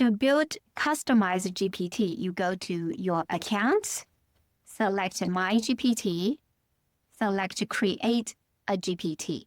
To build customized GPT, you go to your accounts, select My GPT, select Create a GPT.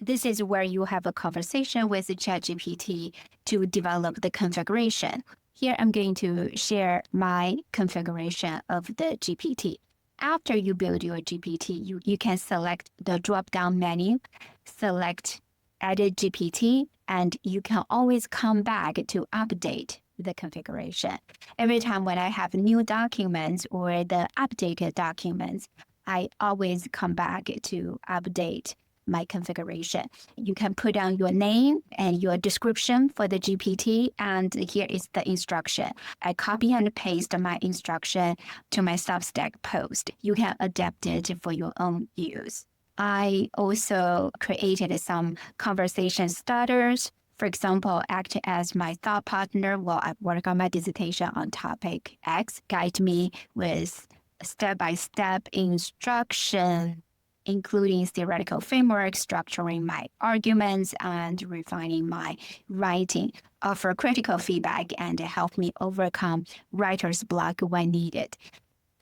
This is where you have a conversation with ChatGPT to develop the configuration. Here, I'm going to share my configuration of the GPT. After you build your GPT, you can select the drop-down menu, select Edit GPT, and you can always come back to update the configuration. Every time when I have new documents or the updated documents, I always come back to update my configuration. You can put down your name and your description for the GPT, and here is the instruction. I copy and paste my instruction to my Substack post. You can adapt it for your own use. I also created some conversation starters. For example, act as my thought partner while I work on my dissertation on topic X. Guide me with step-by-step instruction, including theoretical framework, structuring my arguments, and refining my writing. Offer critical feedback and help me overcome writer's block when needed.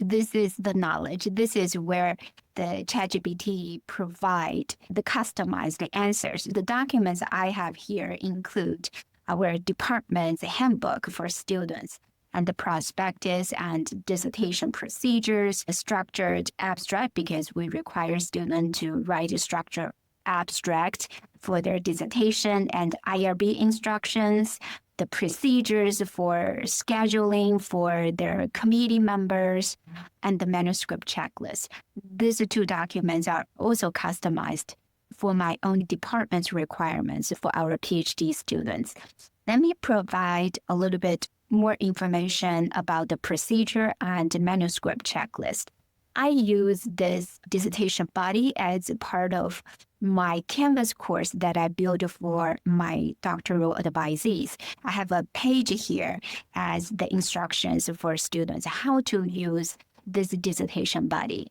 This is the knowledge. This is where the ChatGPT provide the customized answers. The documents I have here include our department's handbook for students and the prospectus and dissertation procedures, a structured abstract because we require students to write a structured abstract for their dissertation, and IRB instructions, the procedures for scheduling for their committee members, and the manuscript checklist. These two documents are also customized for my own department's requirements for our PhD students. Let me provide a little bit more information about the procedure and manuscript checklist. I use this dissertation body as part of my Canvas course that I built for my doctoral advisees. I have a page here as the instructions for students how to use this dissertation body.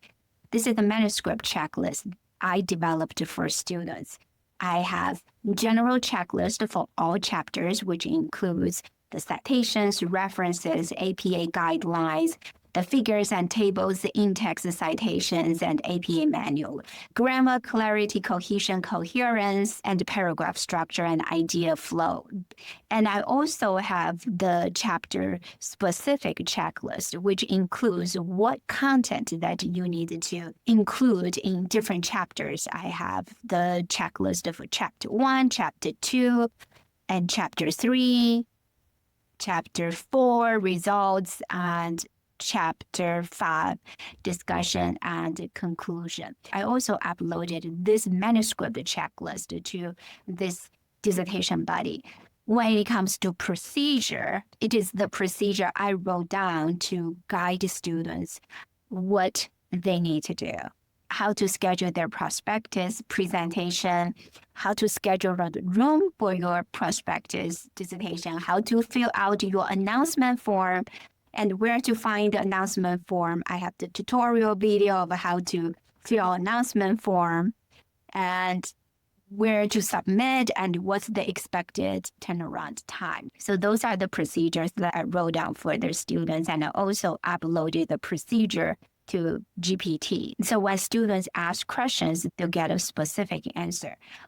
This is the manuscript checklist I developed for students. I have general checklist for all chapters, which includes the citations, references, APA guidelines, the figures and tables, the in-text citations, and APA manual, grammar, clarity, cohesion, coherence, and paragraph structure and idea flow. And I also have the chapter-specific checklist, which includes what content that you need to include in different chapters. I have the checklist for Chapter 1, Chapter 2, and Chapter 3, Chapter 4, results, and Chapter 5, discussion and conclusion. I also uploaded this manuscript checklist to this dissertation body. When it comes to procedure, it is the procedure I wrote down to guide students what they need to do. How to schedule their prospectus presentation, how to schedule the room for your prospectus dissertation, how to fill out your announcement form, and where to find the announcement form. I have the tutorial video of how to fill announcement form and where to submit and what's the expected turnaround time. So those are the procedures that I wrote down for the students, and I also uploaded the procedure to GPT. So when students ask questions, they'll get a specific answer.